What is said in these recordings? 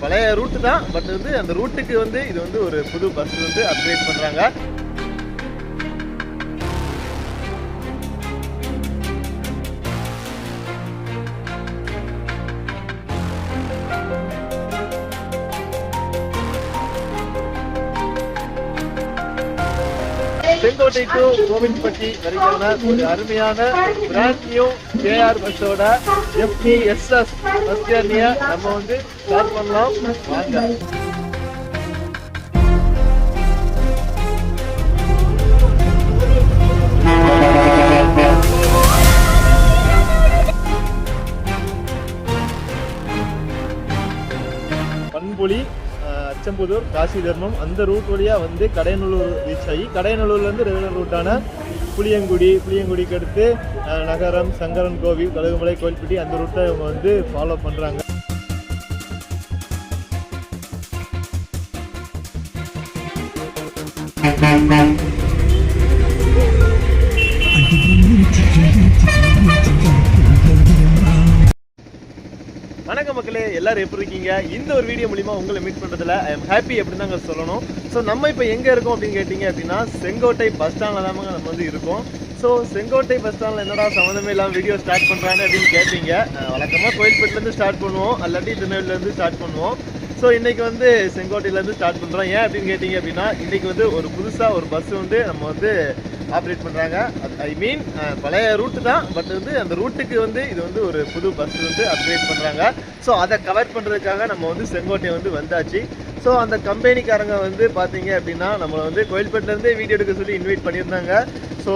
பழைய ரூட்டு தான். பட் வந்து அந்த ரூட்டுக்கு வந்து இது வந்து ஒரு புது பஸ் வந்து அப்கிரேட் பண்ணுறாங்க. செங்கோட்டை டு கோவில்பட்டி வரைக்கான ஒரு அருமையான பிராண்ட் நியூ கேஆர் பஸ்ஸோட FTSS பஸ் ஜர்னியை நம்ம வந்து ஸ்டார்ட் பண்ணலாம் வாங்க. பண்புலி, அச்சம்புதூர், காசி தர்மம் அந்த ரூட் வழியாக வந்து கடையநல்லூர் ரீச் ஆகி கடையநல்லூர்லேருந்து ரெகுலர் ரூட்டான புளியங்குடிக்கு அடுத்து நகரம், சங்கரன் கோவில், கழுகுமலை, கோயில்பட்டி அந்த ரூட்டை இவங்க வந்து ஃபாலோ பண்ணுறாங்க. வணக்கம் மக்களே, எல்லாரும் எப்படி இருக்கீங்க? இந்த ஒரு வீடியோ மூலிமா உங்களை மீட் பண்ணுறதுல ஐ எம் ஹாப்பி அப்படின்னு தாங்க சொல்லணும். ஸோ நம்ம இப்போ எங்கே இருக்கோம் அப்படின்னு கேட்டிங்க அப்படின்னா செங்கோட்டை பஸ் ஸ்டாண்டில் தாங்க நம்ம வந்து இருக்கோம். ஸோ செங்கோட்டை பஸ் ஸ்டாண்டில் என்னடா சம்மந்தமே இல்லாமல் வீடியோ ஸ்டார்ட் பண்ணுறாங்க அப்படின்னு கேட்டீங்க. வழக்கமாக கோயில்பேட்டிலேருந்து ஸ்டார்ட் பண்ணுவோம், அல்லாட்டி திருநெல்வேலியிலேருந்து ஸ்டார்ட் பண்ணுவோம். ஸோ இன்றைக்கி வந்து செங்கோட்டையிலேருந்து ஸ்டார்ட் பண்ணுறோம். ஏன் அப்படின்னு கேட்டிங்க அப்படின்னா இன்றைக்கி வந்து ஒரு புதுசாக ஒரு பஸ் வந்து நம்ம வந்து ஆப்ரேட் பண்ணுறாங்க. ஐ மீன் பழைய ரூட்டு தான், பட் வந்து அந்த ரூட்டுக்கு வந்து இது வந்து ஒரு புது பஸ் வந்து அப்கிரேட் பண்ணுறாங்க. ஸோ அதை கவர் பண்ணுறதுக்காக நம்ம வந்து செங்கோட்டை வந்து வந்தாச்சு. ஸோ அந்த கம்பெனிக்காரங்க வந்து பார்த்தீங்க அப்படின்னா நம்மளை வந்து கோயில்பேட்டிலேருந்தே வீடியோ எடுக்க சொல்லி இன்வைட் பண்ணியிருந்தாங்க. ஸோ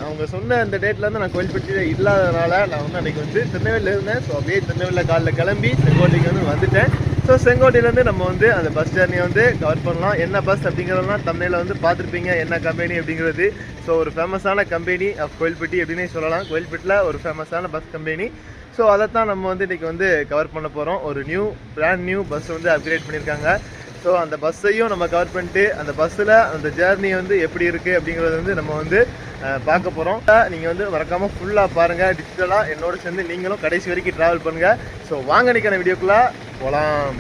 அவங்க சொன்ன அந்த டேட்லேருந்து நான் கோயில்பேட்டியில் இல்லாதனால நான் வந்து அன்றைக்கி வந்து திருநெல்வேலியில் இருந்தேன். ஸோ அப்படியே திருநெல்வேலியில் காலையில் கிளம்பி செங்கோட்டைக்கு வந்து வந்துட்டேன். ஸோ செங்கோட்டையிலேருந்து நம்ம வந்து அந்த பஸ் ஜர்னியை வந்து கவர் பண்ணலாம். என்ன பஸ் அப்படிங்கிறதெல்லாம் தமிழில் வந்து பார்த்துருப்பீங்க, என்ன கம்பெனி அப்படிங்கிறது. ஸோ ஒரு ஃபேமஸான கம்பெனி ஆஃப் கோயில்பட்டி அப்படின்னே சொல்லலாம். கோயில்பட்டியில் ஒரு ஃபேமஸான பஸ் கம்பெனி. ஸோ அதை தான் நம்ம வந்து இன்றைக்கி வந்து கவர் பண்ண போகிறோம். ஒரு பிராண்ட் நியூ பஸ் வந்து அப்கிரேட் பண்ணியிருக்காங்க. ஸோ அந்த பஸ்ஸையும் நம்ம கவர் பண்ணிட்டு அந்த பஸ்ஸில் அந்த ஜேர்னி வந்து எப்படி இருக்குது அப்படிங்கிறத வந்து நம்ம வந்து பார்க்க போகிறோம். நீங்கள் வந்து மறக்காமல் ஃபுல்லாக பாருங்கள், டிஜிட்டலாக என்னோட சேர்ந்து நீங்களும் கடைசி வரைக்கும் ட்ராவல் பண்ணுங்கள். ஸோ வாங்க நிற்கிற வீடியோக்குள்ளே போகலாம்.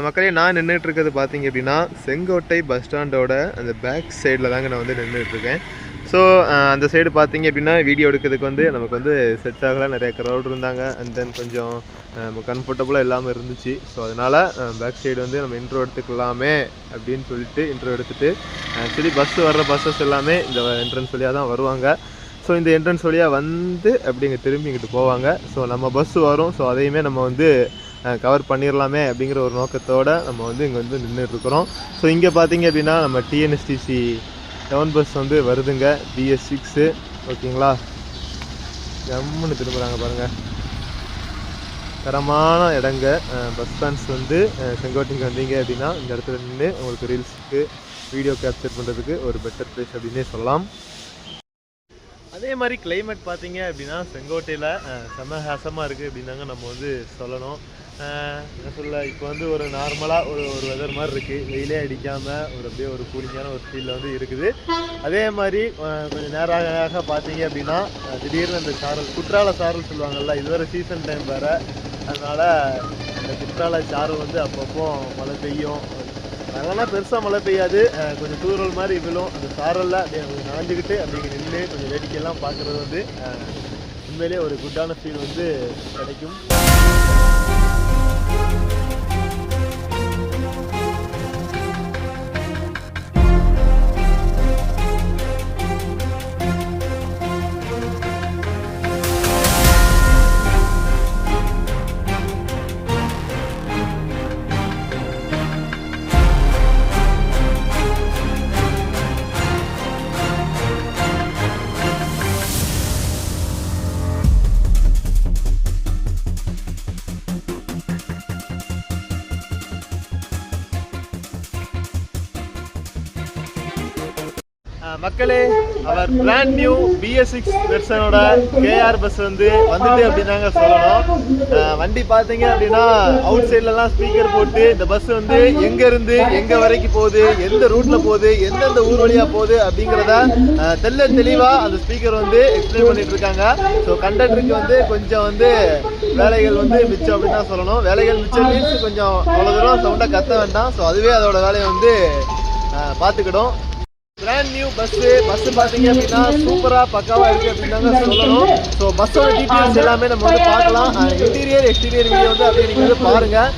மக்களே, நான் நின்றுட்டு இருக்கிறது பார்த்தீங்க அப்படின்னா செங்கோட்டை பஸ் ஸ்டாண்டோட அந்த பேக் சைடில் தாங்க நான் வந்து நின்றுட்டுருக்கேன். ஸோ அந்த சைடு பார்த்தீங்க அப்படின்னா வீடியோ எடுக்கிறதுக்கு வந்து நமக்கு வந்து செட் ஆகலை, நிறைய க்ரௌட் இருந்தாங்க. அண்ட் தென் கொஞ்சம் கம்ஃபர்டபுளாக இல்லாமல் இருந்துச்சு. ஸோ அதனால் பேக் சைடு வந்து நம்ம இன்ட்ரோ எடுத்துக்கலாமே அப்படின்னு சொல்லிட்டு இன்ட்ரோ எடுத்துகிட்டு ஆக்சுவலி வர்ற பஸ்ஸஸ் எல்லாமே இந்த என்ட்ரன்ஸ் வழியாக தான் வருவாங்க. ஸோ இந்த என்ட்ரன்ஸ் வழியாக வந்து அப்படி இங்கே திரும்பி இங்கிட்டு போவாங்க. ஸோ நம்ம பஸ்ஸு வரும். ஸோ அதையுமே நம்ம வந்து கவர் பண்ணிடலாமே அப்படிங்கிற ஒரு நோக்கத்தோடு நம்ம வந்து இங்கே வந்து நின்றுட்டுருக்குறோம். ஸோ இங்கே பார்த்தீங்க அப்படின்னா நம்ம டிஎன்எஸ்டிசி 7 பஸ் வந்து வருதுங்க, BS6. ஓகேங்களா, ஜம்முன்னு திரும்புகிறாங்க பாருங்கள். தரமான இடங்க. பஸ் ஸ்டாண்ட்ஸ் வந்து செங்கோட்டைக்கு வந்தீங்க அப்படின்னா இந்த இடத்துல நின்று உங்களுக்கு ரீல்ஸுக்கு வீடியோ கேப்சர் பண்ணுறதுக்கு ஒரு பெட்டர் ப்ளேஸ் அப்படின்னே சொல்லலாம். அதே மாதிரி கிளைமேட் பார்த்தீங்க அப்படின்னா செங்கோட்டையில் செம்ம ஹேசமாக இருக்குது அப்படின்னாங்க நம்ம வந்து சொல்லணும். என்ன சொல்ல, இப்போ வந்து ஒரு நார்மலாக ஒரு வெதர் மாதிரி இருக்குது, வெயிலே அடிக்காமல் ஒரு அப்படியே ஒரு கூலிங்கான ஒரு ஃபீலில் வந்து இருக்குது. அதே மாதிரி கொஞ்சம் நேராக பார்த்தீங்க அப்படின்னா திடீர்னு அந்த குற்றால சாரல் சொல்லுவாங்கள்ல, இது வேறு சீசன் டைம் வேறு. அதனால் அந்த குற்றால சாரல் வந்து அப்பப்போ மழை பெய்யும். அதெல்லாம் பெருசாக மழை பெய்யாது, கொஞ்சம் தூரல் மாதிரி விழும். அந்த சாரலில் அப்படியே கொஞ்சம் நனைஞ்சிக்கிட்டு அப்படிங்க நின்று கொஞ்சம் வேடிக்கையெல்லாம் பார்க்குறது வந்து உண்மையிலே ஒரு குட்டான ஃபீல் வந்து கிடைக்கும். மக்களே, அவர் பிராண்ட் நியூ BS6 வெர்ஷனோட KR பஸ் வந்துட்டு அப்படின்னாங்க சொல்லணும். வண்டி பார்த்தீங்க அப்படின்னா அவுட் சைட்லலாம் ஸ்பீக்கர் போட்டு இந்த பஸ் வந்து எங்க இருந்து எங்க வரைக்கும் போகுது, எந்த ரூட்ல போகுது, எந்தெந்த ஊர் வழியா போகுது அப்படிங்கிறத தெளிவா அந்த ஸ்பீக்கர் வந்து எக்ஸ்பிளைன் பண்ணிட்டு இருக்காங்க. ஸோ கண்டக்டருக்கு வந்து கொஞ்சம் வந்து வேலைகள் வந்து மிச்சம் அப்படின்னு தான் சொல்லணும். வேலைகள் மிச்சம் மீன்ஸ் கொஞ்சம் அவ்வளோ தூரம் சவுண்டாக கத்த வேண்டாம். ஸோ அதுவே அதோட வேலையை வந்து பார்த்துக்கிடும். பிராண்ட் நியூ பஸ் பார்த்தீங்க அப்படின்னா சூப்பராக பக்காவாக இருக்குது அப்படின்னு சொல்லணும். ஸோ பஸ்ஸோட டீட்டெயில்ஸ் எல்லாமே நம்ம வந்து பார்க்கலாம். இன்டீரியர் எக்ஸ்டீரியர் வீடியோ வந்து அப்படியே நீங்கள் வந்து பாருங்கள்.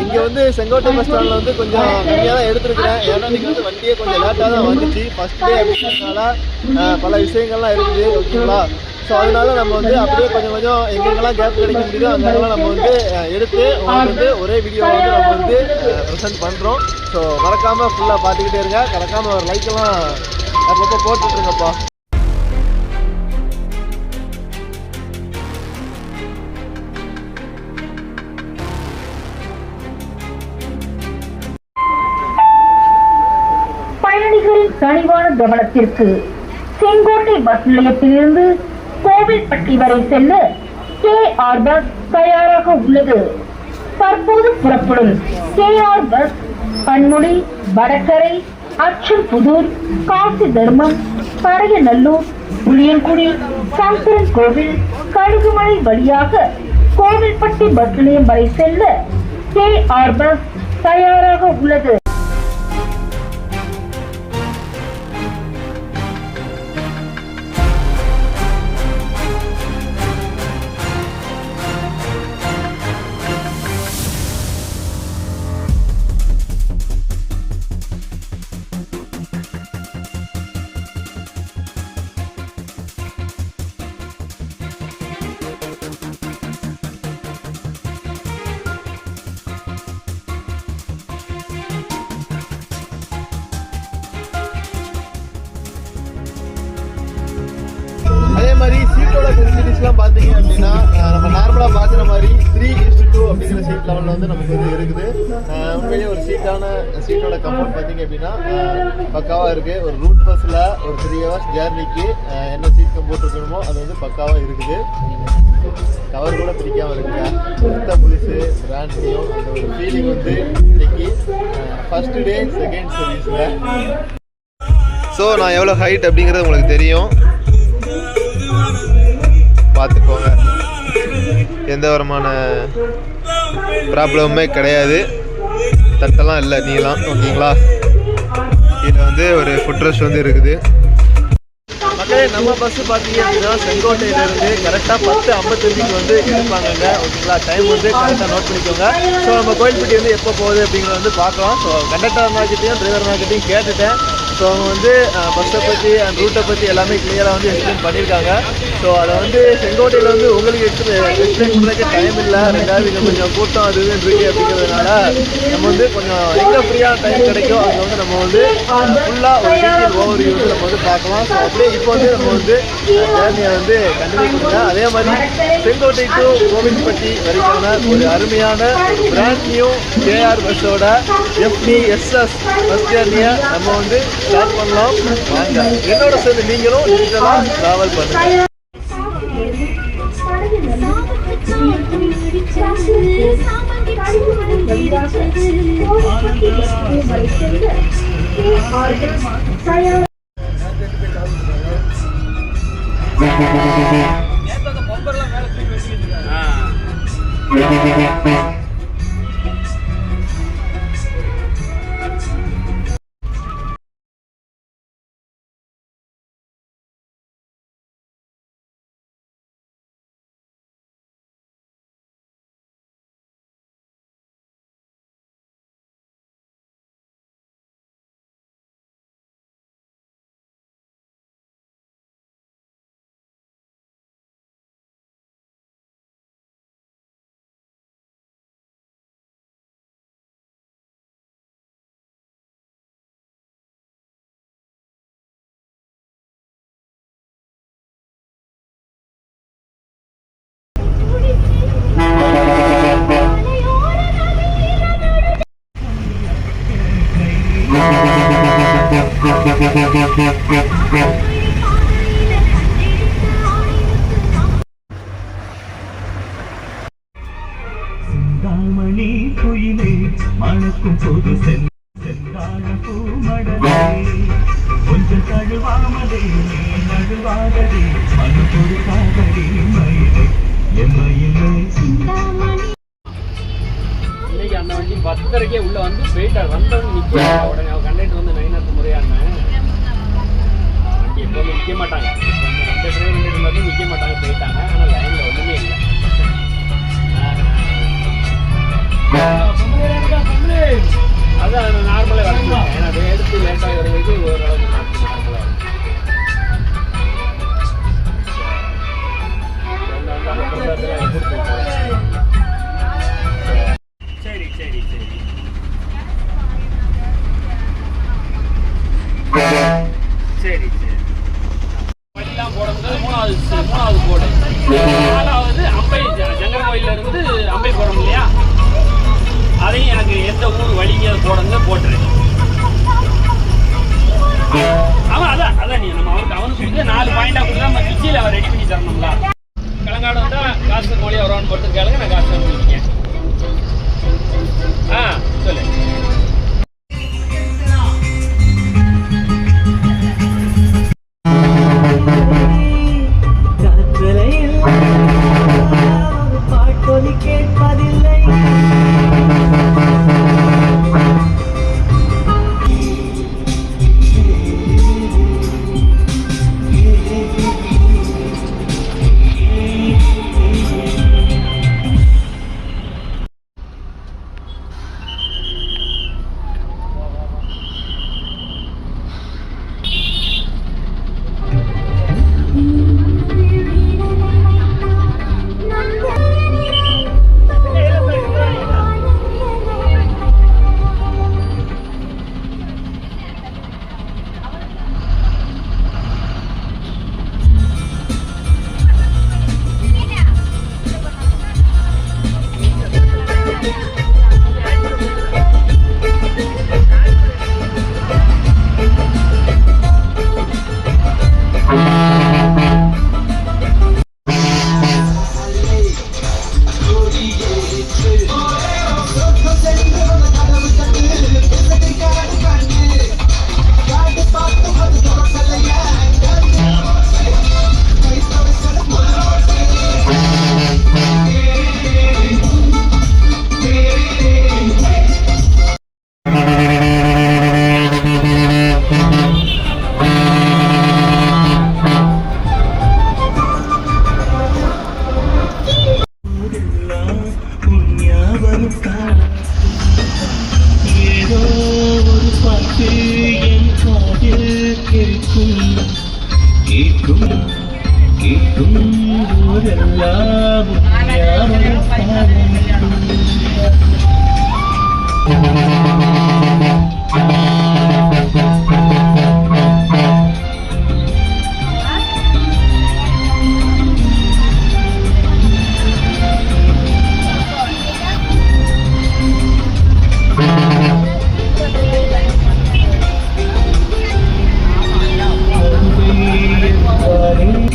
இங்கே வந்து செங்கோட்டை பஸ் ஸ்டாண்டில் வந்து கொஞ்சம் கம்மியாக தான் எடுத்துருக்கிறேன். ஏன்னா நீங்கள் வந்து வண்டியே கொஞ்சம் லேட்டாக தான் வந்துச்சு. ஃபர்ஸ்ட் டே அப்படின்றதுனால பல விஷயங்கள்லாம் இருக்குது. ஓகேங்களா? ஸோ அதனால நம்ம வந்து அப்படியே கொஞ்சம் எங்கெங்கெல்லாம் கேப் கிடைக்க முடியுதோ அங்கெல்லாம் நம்ம வந்து எடுத்து உங்களுக்கு வந்து ஒரே வீடியோவை வந்து நம்ம வந்து ப்ரெசென்ட் பண்ணுறோம். ஸோ மறக்காமல் ஃபுல்லாக பார்த்துக்கிட்டே இருங்க. மறக்காமல் ஒரு லைக்கெல்லாம் அப்பப்போ போட்டுட்ருங்கப்பா. பயணிகளின் கனிவான கவனத்திற்கு செங்கோட்டை பஸ் நிலையத்திலிருந்து கோவில்பட்டி வரை செல்ல KR பஸ் தயாராக உள்ளது. தற்போது புறப்படும் KR பஸ் பன்முடி, வடகரை, அச்சம்புதூர், காசி தர்மம், பழையநல்லூர், புளியங்குடி, சங்கரன் கோவில், கழுகுமலை வழியாக கோவில்பட்டி பஸ் நிலையம் வரை செல்ல KR பஸ் தயாராக உள்ளது. அதே மாதிரி சீட்டோட ஃபெசிலிட்டிஸ்லாம் பார்த்தீங்க அப்படின்னா நம்ம நார்மலாக பார்க்குற மாதிரி 3:2 அப்படிங்கிற சீட் லெவலில் வந்து நமக்கு வந்து இருக்குது. உண்மையிலேயே ஒரு சீட்டோட கம்ஃபர்ட் பார்த்தீங்க அப்படின்னா பக்காவாக இருக்குது. ஒரு ரூட் பஸ்ஸில் ஒரு 3 hours ஜேர்னிக்கு என்ன சீட் கம்ஃபர்ட் இருக்கணுமோ அது வந்து பக்காவாக இருக்குது. கவர் கூட பிடிக்காமல் இருக்குங்க. சுத்த புதுசு, பிராண்ட் நியூ. அந்த ஒரு ஃபீலிங் வந்து இன்னைக்கு ஃபர்ஸ்ட் டே செகண்ட் சர்வீஸில். ஸோ நான் எவ்வளோ ஹைட் அப்படிங்கிறது உங்களுக்கு தெரியும், பார்த்துக்கோங்க. எந்த விதமான ப்ராப்ளமுமே கிடையாது. தட்டெல்லாம் இல்லை, நீலாம் ஓகேங்களா? இதில் வந்து ஒரு ஃபுட் ரெஸ்ட் வந்து இருக்குது. மக்களே, நம்ம பஸ்ஸு பார்த்தீங்க அப்படின்னா செங்கோட்டையிலேருந்து கரெக்டாக 10:55 வந்து எடுப்பாங்கங்க. ஓகேங்களா? டைம் வந்து கரெக்டாக நோட் பண்ணிக்கோங்க. ஸோ நம்ம கோயில்பட்டி வந்து எப்போ போகுது அப்படிங்கிறத வந்து பார்க்கலாம். ஸோ கண்டக்டர் அண்ணாக்கிட்டையும் டிரைவர் அண்ணாக்கிட்டையும் கேட்டுட்டேன். ஸோ அவங்க வந்து பஸ்ஸை பற்றி அண்ட் ரூட்டை பற்றி எல்லாமே கிளியராக வந்து எக்ஸ்பிளைன் பண்ணியிருக்காங்க. ஸோ அதை வந்து செங்கோட்டையில் வந்து உங்களுக்கு எக்ஸ்பிளைன் பண்ணுறதுக்கு டைம் இல்லை. ரெண்டாவது இங்கே கொஞ்சம் கூட்டம் அது இதுன்னு இருக்குது அப்படிங்கிறதுனால நம்ம வந்து கொஞ்சம் எங்கே ஃப்ரீயான டைம் கிடைக்கும் அங்கே வந்து நம்ம வந்து ஃபுல்லாக ஒரு டீட்டெயில் ஓவர் வியூ வந்து நம்ம வந்து பார்க்கலாம். ஸோ அப்படியே இப்போ வந்து நம்ம வந்து ஜேர்னியை வந்து கண்டினியூ பண்ணுங்க. அதே மாதிரி செங்கோட்டை டு கோவில்பட்டி வரைக்கான ஒரு அருமையான பிராண்ட் நியூ KR பஸ்ஸோட FDSS பஸ் ஜேர்னியை நம்ம வந்து ஸ்டார்ட் பண்ணலாம். வாங்க, என்னோட சேர்ந்து நீங்களும் டிஜிட்டலாக ட்ராவல் பண்ணுங்க. செந்தாமணி குயிலே மணக்கும் பொது செந்தாழ பூமடலே கொஞ்சம் தழுவாமலே நீ நழுவாதே மனு கொடுக்காதே மயிலே எம்மையிலே இன்னைக்கு அந்த வண்டி 10:30 உள்ள வந்து போயிட்டார். வந்தவங்க நிற்க உடனே அவன் கண்டக்டர் வந்து நைனாத்து முறையான வண்டி எப்போதும் நிற்க மாட்டாங்க. அந்த டிரைவர் இருந்தாலும் நிற்க மாட்டாங்க, போயிட்டாங்க. ஆனால் லைனில் ஒன்றுமே இல்லை. அதான் நார்மலாக வரணும். ஏன்னா அதை எடுத்து லேட்டாக வரும்போது ஓரளவுக்கு நார்மலாக இருக்கும். சரி சரி சரி சரி சரி வண்டிலாம் போடும்போது மூணாவது போடு, 4வது அம்பை ஜங்கர கோயில்ல இருந்து அம்பை போடணும் இல்லையா? அதையும் எனக்கு எந்த ஊர் வழிங்க போடுங்க போட்டுரு. அவன் அதான் நீ நம்ம அவனுக்கு கொடுத்து 4 பாயிண்டா கொடுத்தா நம்ம கிச்சியில் அவன் ரெடி பண்ணி தரணும்ல. கிழங்காடு வந்தா காசு மொழியாக வருவான்னு போட்டு கேளுங்க, நான் காசு பண்ணிருக்கேன். சொல்லு. பாட்டொலி கேட்பதில்லை ஏதோ ஒரு பாட்டு என் காதில் கேட்கும் கேட்கும் கேட்கும் போதெல்லாம்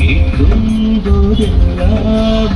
கேட்கும் போதெல்லாம்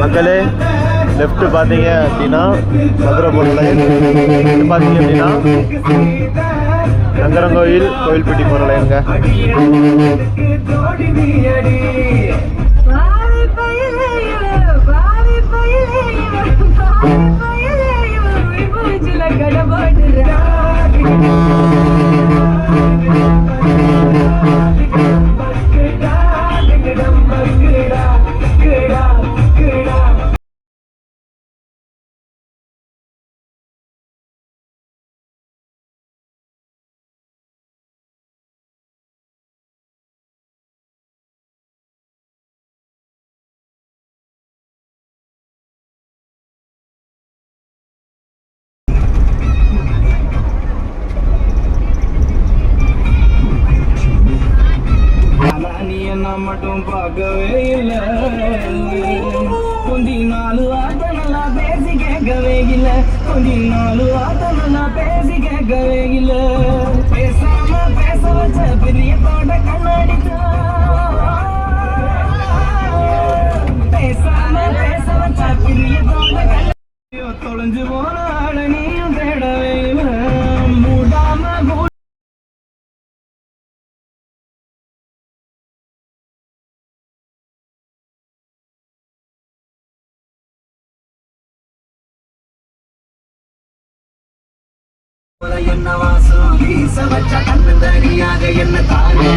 மக்களே லெஃப்ட் பார்த்தீங்க அப்படின்னா மதுரை போர்ட் லைன், பார்த்தீங்க அப்படின்னா சங்கரங்கோயில் கோயில்பட்டி போகிற லைனுங்க. மட்டும் பார்க்கவே இல்லை, கொஞ்ச நாலு வார்த்தை நல்லா பேசி கேட்கவே இல்லை, கொஞ்ச நாலு வார்த்தை நல்லா பேசி கேட்கவே இல்லை, பேசாம பேச வச்ச பிரியத்தோட கண்ணாடி பேசாம பேச வச்ச பிரியத்தோட தொலைஞ்சு போன ஆள நீயும் தேடவே இல்லை, மூடாம என்ன வாசம் வீச வச்ச கண்ணு தனியாக என்ன தானே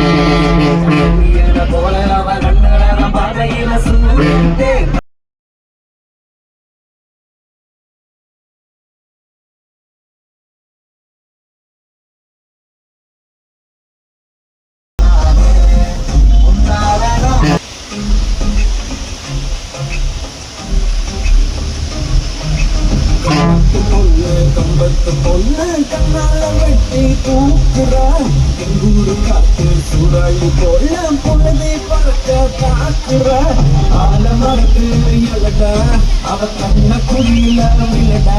போல அவ கண்ணட பாதையில சுந்தே கம்பத்து பொண்ணு கண்ணால வெட்டி தூக்குறா, எங்கூரு காத்து சூறாளி போல பொழுதை பறக்க தாக்குறா, ஆல மரத்து எல்லடா அவ கண்ண குடியில விழடா.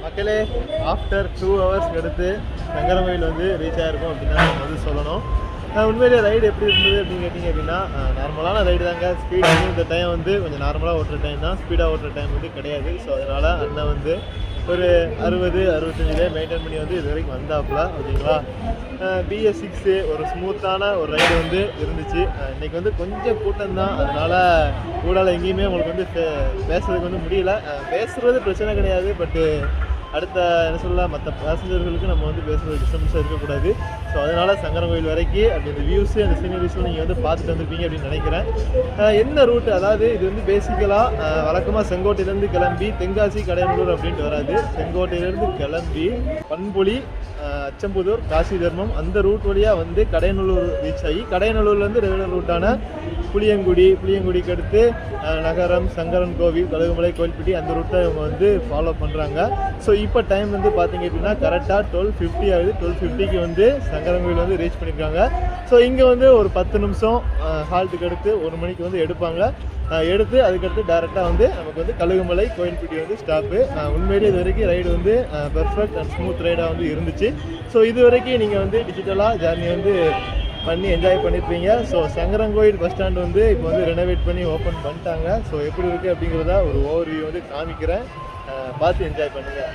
மக்களே ஆஃப்டர் 2 hours எடுத்து சங்கரங்கோயில் வந்து ரீச் ஆகிருக்கோம் அப்படின்னா நம்ம வந்து சொல்லணும். உண்மையிலே ரைடு எப்படி இருந்தது அப்படின்னு கேட்டிங்க அப்படின்னா நார்மலான ரைடு தாங்க. ஸ்பீட் வந்து இந்த டைம் வந்து கொஞ்சம் நார்மலாக ஓட்டுற டைம் தான், ஸ்பீடாக ஓட்டுற டைம் வந்து கிடையாது. ஸோ அதனால் அண்ணன் வந்து ஒரு 60-65 மெயின்டைன் பண்ணி வந்து இது வரைக்கும் வந்தாப்புல ஓகேங்களா. BS6 ஒரு ஸ்மூத்தான ஒரு ரைடு வந்து இருந்துச்சு. இன்றைக்கி வந்து கொஞ்சம் கூட்டம் தான், அதனால் கூடால எங்கேயுமே உங்களுக்கு வந்து பேசுறதுக்கு வந்து முடியல. பேசுகிறது பிரச்சனை கிடையாது, பட்டு அடுத்த என்ன சொல்ல மற்ற பேசஞ்சர்களுக்கு நம்ம வந்து பேசுகிறது டிஸ்டர்பன்ஸாக இருக்கக்கூடாது. ஸோ அதனால் சங்கரங்கோயில் வரைக்கும் அப்படி இந்த வியூஸு அந்த சீனரிஸும் நீங்கள் வந்து பார்த்துட்டு வந்திருப்பீங்க அப்படின்னு நினைக்கிறேன். என்ன ரூட்டு, அதாவது இது வந்து பேசிக்கலாக வழக்கமாக செங்கோட்டையிலேருந்து கிளம்பி தென்காசி கடையநல்லூர் அப்படின்ட்டு வராது. செங்கோட்டையிலேருந்து கிளம்பி பண்புலி, அச்சம்புதூர், காசி தர்மம் அந்த ரூட் வழியாக வந்து கடையநல்லூர் ரீச் ஆகி கடையநல்லூர்லேருந்து ரெகுலர் ரூட்டான புளியங்குடிக்கு அடுத்து நகரம், சங்கரன் கோவில், கழுகுமலை, கோயில்பட்டி அந்த ரூட்டை இவங்க வந்து ஃபாலோ பண்ணுறாங்க. ஸோ இப்போ டைம் வந்து பார்த்தீங்க அப்படின்னா கரெக்டாக 12:50 ஆகுது. 12:50க்கு வந்து சங்கரங்கோயில் வந்து ரீச் பண்ணியிருக்காங்க. ஸோ இங்கே வந்து ஒரு 10 நிமிஷம் ஹால்ட்டுக்கு அடுத்து 1 மணிக்கு வந்து எடுப்பாங்க. எடுத்து அதுக்கடுத்து டேரெக்டாக வந்து நமக்கு வந்து கழுகுமலை, கோயில்பட்டி வந்து ஸ்டாப்பு. உண்மையிலே இது வரைக்கும் ரைடு வந்து பெர்ஃபெக்ட் அண்ட் ஸ்மூத் ரைடாக வந்து இருந்துச்சு. ஸோ இது வரைக்கும் நீங்கள் வந்து டிஜிட்டலாக ஜேர்னி வந்து பண்ணி என்ஜாய் பண்ணியிருப்பீங்க. ஸோ சங்கரங்கோயில் பஸ் ஸ்டாண்ட் வந்து இப்போ வந்து ரெனோவேட் பண்ணி ஓப்பன் பண்ணிட்டாங்க. ஸோ எப்படி இருக்குது அப்படிங்கிறத ஒரு ஓவர்வியூ வந்து காமிக்கிறேன், பார்த்து என்ஜாய் பண்ணுங்கள்.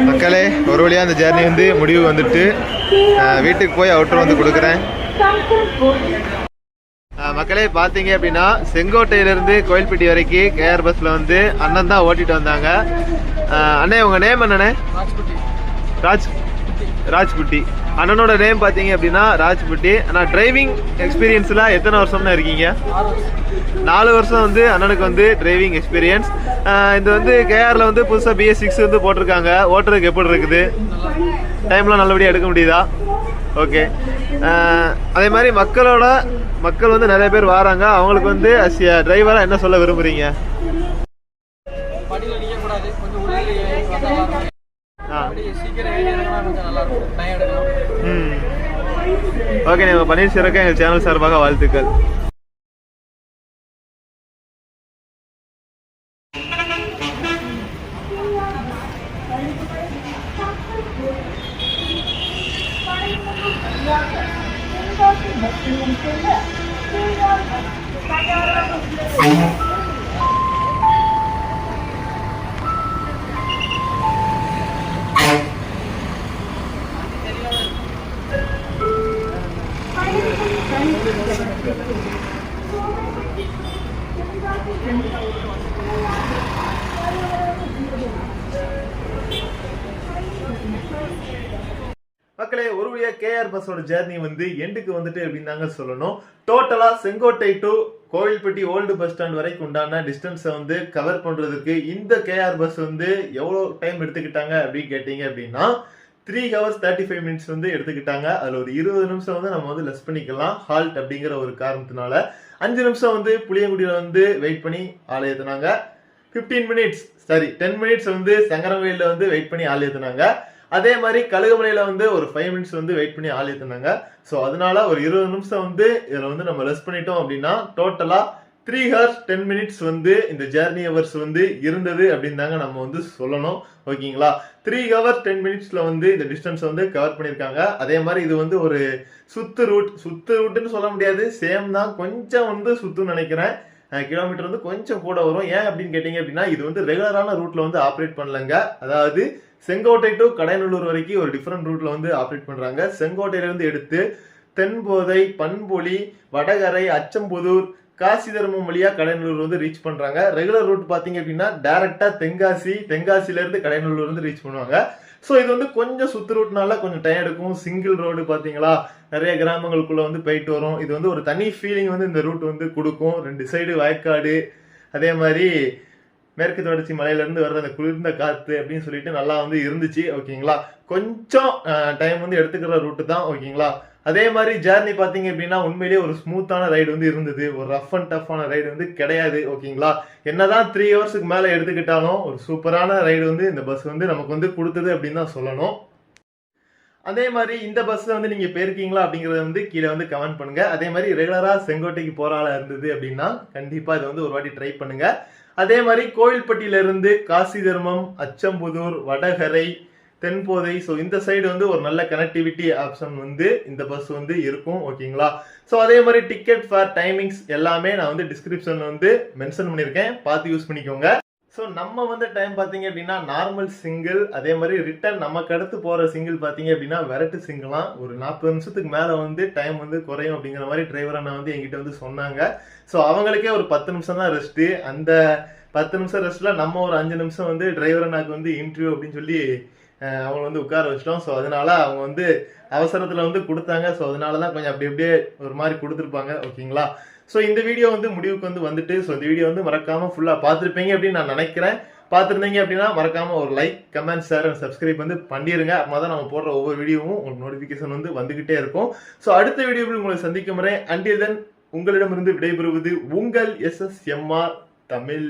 மக்களே, ஒரு வழியாக அந்த ஜேர்னி வந்து முடிவு வந்துட்டு வீட்டுக்கு போய் அவுட்டர் வந்து கொடுக்குறேன். மக்களே பார்த்தீங்க அப்படின்னா செங்கோட்டையிலேருந்து கோயில்பட்டி வரைக்கும் கேஆர் பஸ்ஸில் வந்து அண்ணன் தான் ஓட்டிட்டு வந்தாங்க. அண்ணே, உங்கள் நேம் என்னண்ணே? ராஜ்குட்டி. அண்ணனோட நேம் பார்த்தீங்க அப்படின்னா ராஜ்குட்டி. ஆனால் டிரைவிங் எக்ஸ்பீரியன்ஸில் எத்தனை வருஷம்னா இருக்கீங்க? 4 வருஷம் வந்து அண்ணனுக்கு வந்து டிரைவிங் எக்ஸ்பீரியன்ஸ். இது வந்து கேஆரில் வந்து புதுசாக BS6 வந்து போட்டிருக்காங்க. ஓட்டுறதுக்கு எப்படி இருக்குது? டைம்லாம் நல்லபடியாக எடுக்க முடியுதா? ஓகே. அதே மாதிரி மக்கள் வந்து நிறைய பேர் வராங்க. அவங்களுக்கு வந்து டிரைவராக என்ன சொல்ல விரும்புகிறீங்க? ஓகே, நீங்கள் பன்னீர் சிறக்க எங்கள் சேனல் சார்பாக வாழ்த்துக்கள். மக்களே, ஒரு வழியா கேஆர் பஸ்ஸோட ஜேர்னி வந்து எண்டுக்கு வந்துட்டு அப்படின்னு தாங்க சொல்லணும். டோட்டலா Sengottai to Kovilpatti old bus stand வரைக்கும் உண்டான டிஸ்டன்ஸை வந்து கவர் பண்றதுக்கு இந்த கேஆர் பஸ் வந்து எவ்வளோ டைம் எடுத்துக்கிட்டாங்க அப்படின்னு கேட்டீங்க அப்படின்னா 3 hours 35 minutes வந்து எடுத்துக்கிட்டாங்க. அதுல ஒரு 20 நிமிஷம் வந்து நம்ம வந்து லெஸ் பண்ணிக்கலாம் ஹால்ட் அப்படிங்கிற ஒரு காரணத்தினால. 5 நிமிஷம் வந்து புளியங்குடியில வந்து வெயிட் பண்ணி ஆள் ஏத்துனாங்க. 10 minutes வந்து சங்கரங்கோயில வந்து வெயிட் பண்ணி ஆள் ஏத்துனாங்க. அதே மாதிரி கழுகுமலையில வந்து ஒரு 5 minutes வந்து வெயிட் பண்ணி ஆள் ஏத்துனாங்க. ஸோ அதனால ஒரு 20 நிமிஷம் வந்து இதுல வந்து நம்ம லெஸ் பண்ணிட்டோம் அப்படின்னா டோட்டலா 3 hours 10 minutes வந்து இந்த ஜேர்னி ஹவர்ஸ் வந்து இருந்தது அப்படின்னு தாங்க நம்ம வந்து சொல்லணும். ஓகேங்களா? 3 hours 10 minutesல வந்து இந்த டிஸ்டன்ஸ் வந்து கவர் பண்ணியிருக்காங்க. அதே மாதிரி இது வந்து ஒரு சுத்து ரூட்னு சொல்ல முடியாது, சேம் தான். கொஞ்சம் வந்து சுத்துன்னு நினைக்கிறேன். கிலோமீட்டர் வந்து கொஞ்சம் கூட வரும். ஏன் அப்படின்னு கேட்டீங்க அப்படின்னா இது வந்து ரெகுலரான ரூட்ல வந்து ஆப்ரேட் பண்ணலங்க. அதாவது செங்கோட்டை டு கடைநல்லூர் வரைக்கும் ஒரு டிஃப்ரெண்ட் ரூட்ல வந்து ஆப்ரேட் பண்றாங்க. செங்கோட்டையில இருந்து எடுத்து தென்போதை, பண்பொலி, வடகரை, அச்சம்புதூர், காசி தர்மம் வழியா கடைநல்லூர் வந்து ரீச் பண்றாங்க. ரெகுலர் ரூட் பாத்தீங்க அப்படின்னா டைரக்டா தென்காசில இருந்து கடைநல்லூர் வந்து ரீச் பண்ணுவாங்க. ஸோ இது வந்து கொஞ்சம் சுத்து ரூட்னால கொஞ்சம் டைம் எடுக்கும். சிங்கிள் ரோடு பாத்தீங்களா, நிறைய கிராமங்களுக்குள்ள வந்து போயிட்டு வரும். இது வந்து ஒரு தனி ஃபீலிங் வந்து இந்த ரூட் வந்து கொடுக்கும். 2 சைடு வயக்காடு, அதே மாதிரி மேற்கு தொடர்ச்சி மலையில இருந்து வர்ற அந்த குளிர்ந்த காத்து அப்படின்னு சொல்லிட்டு நல்லா வந்து இருந்துச்சு. ஓகேங்களா? கொஞ்சம் டைம் வந்து எடுத்துக்கிற ரூட்டு தான். ஓகேங்களா? அதே மாதிரி ஜேர்னி பாத்தீங்க அப்படின்னா உண்மையிலேயே ஒரு ஸ்மூத்தான ரைடு வந்து இருந்தது. ஒரு ரஃப் அண்ட் டஃப்பான ரைடு வந்து கிடையாது. ஓகேங்களா? என்னதான் 3 ஹவர்ஸுக்கு மேல எடுத்துக்கிட்டாலும் ஒரு சூப்பரான ரைடு வந்து இந்த பஸ் வந்து நமக்கு வந்து கொடுத்தது அப்படின்னு தான் சொல்லணும். அதே மாதிரி இந்த பஸ்ல வந்து நீங்க போயிருக்கீங்களா அப்படிங்கறத வந்து கீழே வந்து கமெண்ட் பண்ணுங்க. அதே மாதிரி ரெகுலரா செங்கோட்டைக்கு போற ஆளா இருந்தது அப்படின்னா கண்டிப்பா இதை வந்து ஒரு வாட்டி ட்ரை பண்ணுங்க. அதே மாதிரி கோவில்பட்டியில இருந்து காசி தர்மம், அச்சம்புதூர், வடகரை, தென்போதை, ஸோ இந்த சைடு வந்து ஒரு நல்ல கனெக்டிவிட்டி ஆப்ஷன் வந்து இந்த பஸ் வந்து இருக்கும். ஓகேங்களா? ஸோ அதே மாதிரி டிக்கெட் ஃபேர், டைமிங்ஸ் எல்லாமே நான் வந்து டிஸ்கிரிப்ஷன்ல வந்து மென்ஷன் பண்ணியிருக்கேன், பார்த்து யூஸ் பண்ணிக்கோங்க. ஸோ நம்ம வந்து டைம் பார்த்தீங்க அப்படின்னா நார்மல் சிங்கிள், அதே மாதிரி ரிட்டர்ன் நமக்கு அடுத்து போகிற சிங்கிள் பார்த்தீங்க அப்படின்னா வெரைட்டி சிங்கிளாம் ஒரு 40 நிமிஷத்துக்கு மேலே வந்து டைம் வந்து குறையும் அப்படிங்கிற மாதிரி டிரைவர் அண்ணா வந்து எங்கிட்ட வந்து சொன்னாங்க. ஸோ அவங்களுக்கே ஒரு 10 நிமிஷம் தான் ரெஸ்ட்டு. அந்த 10 நிமிஷம் ரெஸ்ட்டில் நம்ம ஒரு 5 நிமிஷம் வந்து டிரைவர் அண்ணாக்கு வந்து இன்டர்வியூ அப்படின்னு சொல்லி அவங்க வந்து உட்கார வச்சிட்டோம். ஸோ அதனால அவங்க வந்து அவசரத்தில் வந்து கொடுத்தாங்க. ஸோ அதனால தான் கொஞ்சம் அப்படி அப்படியே ஒரு மாதிரி கொடுத்துருப்பாங்க. ஓகேங்களா? ஸோ இந்த வீடியோ வந்து முடிவுக்கு வந்து வந்துட்டு, ஸோ இந்த வீடியோ வந்து மறக்காம ஃபுல்லாக பார்த்துருப்பீங்க அப்படின்னு நான் நினைக்கிறேன். பார்த்துருந்தீங்க அப்படின்னா மறக்காம ஒரு like, comment, share and subscribe வந்து பண்ணிடுங்க. அப்போ தான் நம்ம போடுற ஒவ்வொரு வீடியோவும் உங்களுக்கு நோட்டிஃபிகேஷன் வந்து வந்துகிட்டே இருக்கும். ஸோ அடுத்த வீடியோவில் உங்களை சந்திக்கும் முறை அண்டில் தென் உங்களிடமிருந்து விடைபெறுவது உங்கள் SSMR தமிழ்